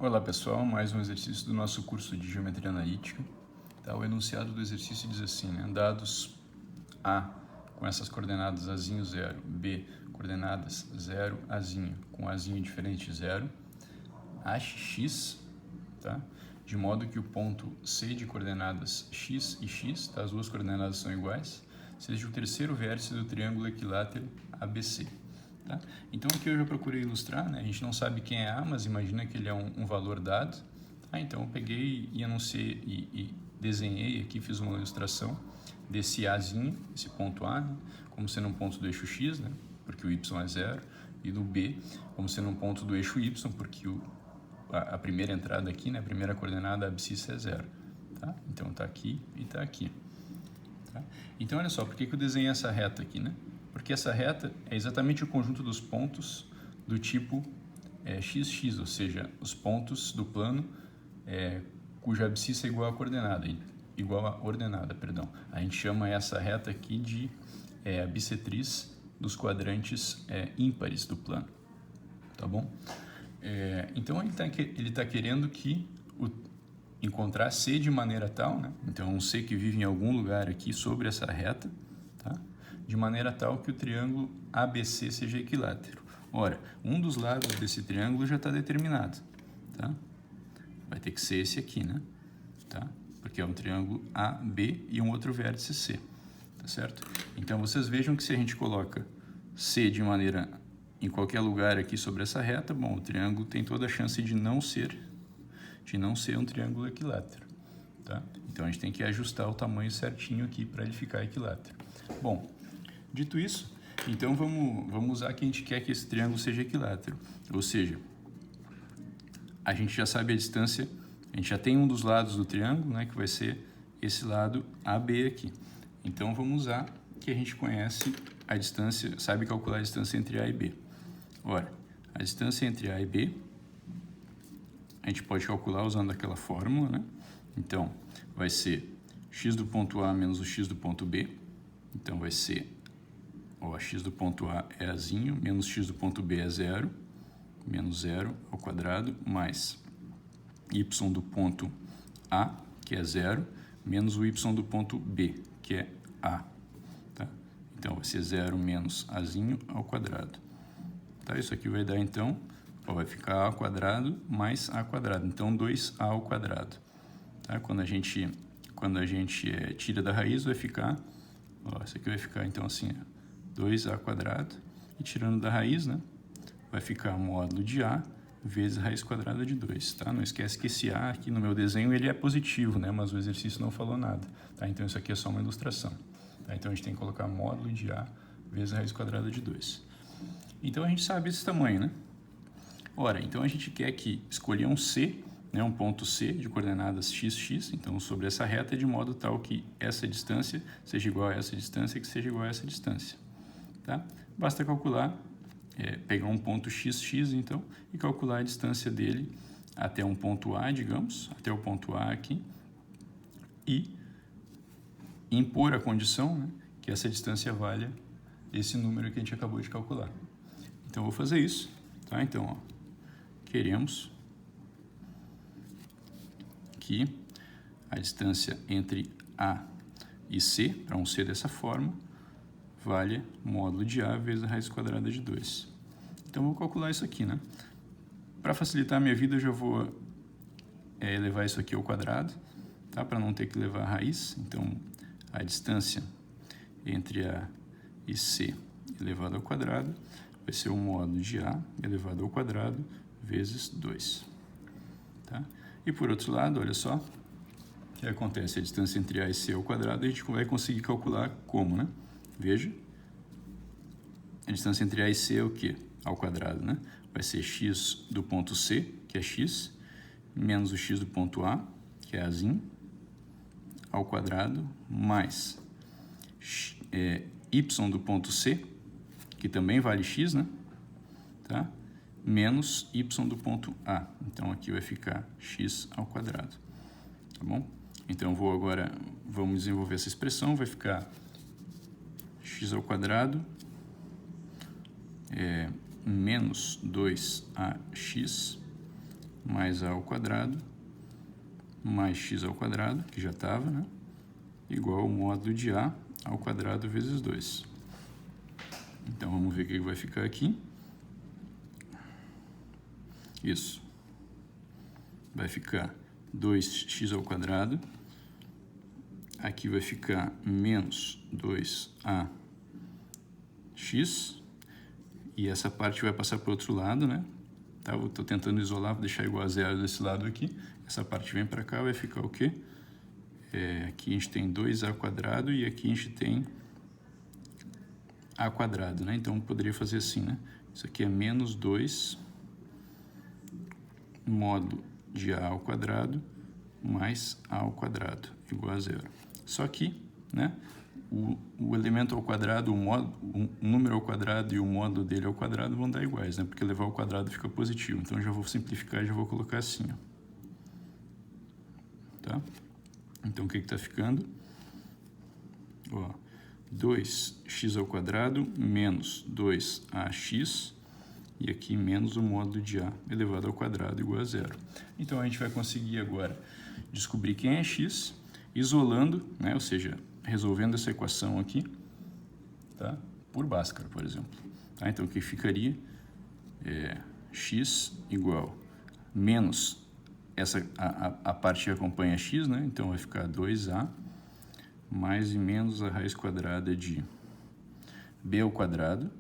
Olá pessoal, mais um exercício do nosso curso de Geometria Analítica. Tá, o enunciado do exercício diz assim, né? Dados A com essas coordenadas Azinho 0, B coordenadas 0, Azinho com Azinho diferente 0, ache x, tá? De modo que o ponto C de coordenadas x e x, tá? As duas coordenadas são iguais, seja o terceiro vértice do triângulo equilátero ABC. Tá? Então aqui eu já procurei ilustrar, né? A gente não sabe quem é A, mas imagina que ele é um valor dado. Tá? Então eu peguei e enunciei e desenhei aqui, fiz uma ilustração desse Azinho, esse ponto A, né? Como sendo um ponto do eixo X, né? Porque o Y é 0, e do B como sendo um ponto do eixo Y, porque a primeira entrada aqui, né? A primeira coordenada, a abscissa é 0. Tá? Então está aqui e está aqui. Tá? Então olha só, por que eu desenhei essa reta aqui, né? Porque essa reta é exatamente o conjunto dos pontos do tipo XX, ou seja, os pontos do plano cuja abscissa é igual à coordenada, igual à ordenada, perdão. A gente chama essa reta aqui de a bissetriz dos quadrantes ímpares do plano, tá bom? Então ele tá querendo que encontrar C de maneira tal, né? Então um C que vive em algum lugar aqui sobre essa reta, tá? De maneira tal que o triângulo ABC seja equilátero. Ora, um dos lados desse triângulo já está determinado, tá? Vai ter que ser esse aqui, né? Tá? Porque é um triângulo AB e um outro vértice C, tá certo? Então vocês vejam que se a gente coloca C de maneira em qualquer lugar aqui sobre essa reta, bom, o triângulo tem toda a chance de não ser um triângulo equilátero, tá? Então a gente tem que ajustar o tamanho certinho aqui para ele ficar equilátero. Bom, dito isso, então vamos usar que a gente quer que esse triângulo seja equilátero, ou seja, a gente já sabe a distância, a gente já tem um dos lados do triângulo, né, que vai ser esse lado AB aqui. Então vamos usar que a gente conhece a distância, sabe calcular a distância entre A e B. Ora, a distância entre A e B a gente pode calcular usando aquela fórmula, né? Então, vai ser x do ponto A menos o x do ponto B. Então, vai ser, x do ponto A é Azinho, menos x do ponto B é 0, menos 0 ao quadrado, mais y do ponto A, que é 0, menos o y do ponto B, que é A. Tá? Então, vai ser 0 menos Azinho ao quadrado. Tá? Isso aqui vai dar, então, vai ficar A ao quadrado mais A ao quadrado. Então, 2A ao quadrado. Tá? Quando a gente tira da raiz, vai ficar... isso aqui vai ficar, então, assim, 2A ao quadrado. E tirando da raiz, né? Vai ficar módulo de A vezes raiz quadrada de 2. Tá? Não esquece que esse A aqui no meu desenho ele é positivo, né? Mas o exercício não falou nada. Tá? Então, isso aqui é só uma ilustração. Tá? Então, a gente tem que colocar módulo de A vezes raiz quadrada de 2. Então, a gente sabe esse tamanho, né? Ora, então a gente quer que escolher um C, né, um ponto C de coordenadas x, então sobre essa reta de modo tal que essa distância seja igual a essa distância, que seja igual a essa distância. Tá? Basta calcular, pegar um ponto x, então, e calcular a distância dele até um ponto A, digamos, até o ponto A aqui, e impor a condição, né, que essa distância valha esse número que a gente acabou de calcular. Então, eu vou fazer isso. Tá? Então, queremos que a distância entre A e C, para um C dessa forma, valha módulo de A vezes a raiz quadrada de 2. Então, vou calcular isso aqui, né? Para facilitar a minha vida, eu já vou elevar isso aqui ao quadrado, tá? Para não ter que levar a raiz. Então, a distância entre A e C elevado ao quadrado vai ser o módulo de A elevado ao quadrado vezes 2. Tá? E por outro lado, olha só, o que acontece? A distância entre A e C ao quadrado, a gente vai conseguir calcular como, né? Veja, a distância entre A e C é o quê? Ao quadrado, né? Vai ser x do ponto C, que é x, menos o x do ponto A, que é Azinho, ao quadrado, mais y do ponto C, que também vale x, né? Tá? Menos y do ponto A. Então, aqui vai ficar x ao quadrado. Tá bom? Então, vamos desenvolver essa expressão. Vai ficar x ao quadrado menos 2ax mais a ao quadrado mais x ao quadrado, que já estava, né? Igual ao módulo de a ao quadrado vezes 2. Então, vamos ver o que vai ficar aqui. Isso. Vai ficar 2x ao quadrado. Aqui vai ficar menos 2ax. E essa parte vai passar para o outro lado, né? Tá? Eu estou tentando isolar, vou deixar igual a zero desse lado aqui. Essa parte vem para cá, vai ficar o quê? Aqui a gente tem 2a quadrado e aqui a gente tem a quadrado, né? Então, eu poderia fazer assim, né? Isso aqui é menos 2 módulo de a ao quadrado mais a ao quadrado igual a zero. Só que, né? O elemento ao quadrado, o número ao quadrado e o módulo dele ao quadrado vão dar iguais, né? Porque levar ao quadrado fica positivo. Então, eu já vou simplificar e já vou colocar assim, ó. Tá? Então, o que está ficando? Ó, 2x ao quadrado menos 2ax, e aqui menos o módulo de a elevado ao quadrado igual a zero. Então, a gente vai conseguir agora descobrir quem é x, isolando, né? Ou seja, resolvendo essa equação aqui, tá? Por Bhaskara, por exemplo. Tá? Então, o que ficaria é x igual menos a parte que acompanha x, né? Então, vai ficar 2a mais e menos a raiz quadrada de b ao quadrado,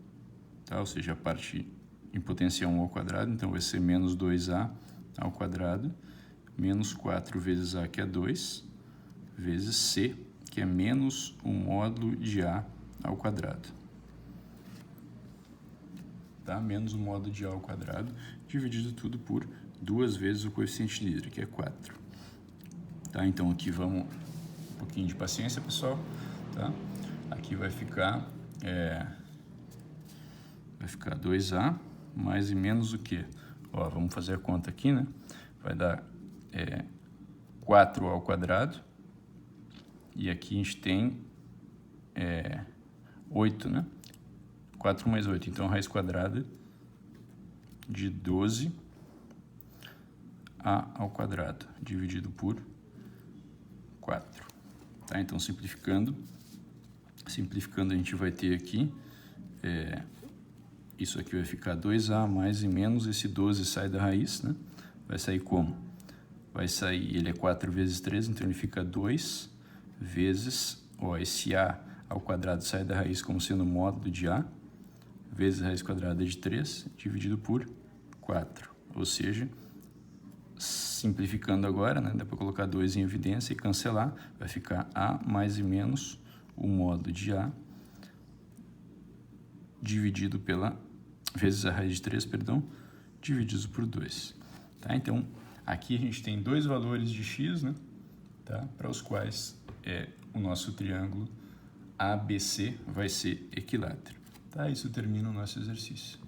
tá? Ou seja, a parte em potencial 1 ao quadrado, então vai ser menos 2a ao quadrado, menos 4 vezes a, que é 2, vezes c, que é menos o módulo de a ao quadrado. Tá? Menos o módulo de a ao quadrado, dividido tudo por 2 vezes o coeficiente de Hidra, que é 4. Tá? Então, aqui vamos... um pouquinho de paciência, pessoal. Tá? Aqui vai ficar 2a mais e menos o quê? Ó, vamos fazer a conta aqui, né? Vai dar 4 ao quadrado. E aqui a gente tem 8, né? 4 mais 8. Então, a raiz quadrada de 12a ao quadrado, dividido por 4. Tá? Então, simplificando, a gente vai ter aqui, isso aqui vai ficar 2a mais e menos, esse 12 sai da raiz, né? Vai sair como? Vai sair, ele é 4 vezes 3, então ele fica 2 vezes, ó, esse a ao quadrado sai da raiz como sendo módulo de a, vezes a raiz quadrada de 3, dividido por 4. Ou seja, simplificando agora, né, dá para colocar 2 em evidência e cancelar, vai ficar a mais e menos o módulo de a dividido pela, vezes a raiz de 3, perdão, dividido por 2. Tá? Então, aqui a gente tem dois valores de x, né, tá? Para os quais o nosso triângulo ABC vai ser equilátero. Tá? Isso termina o nosso exercício.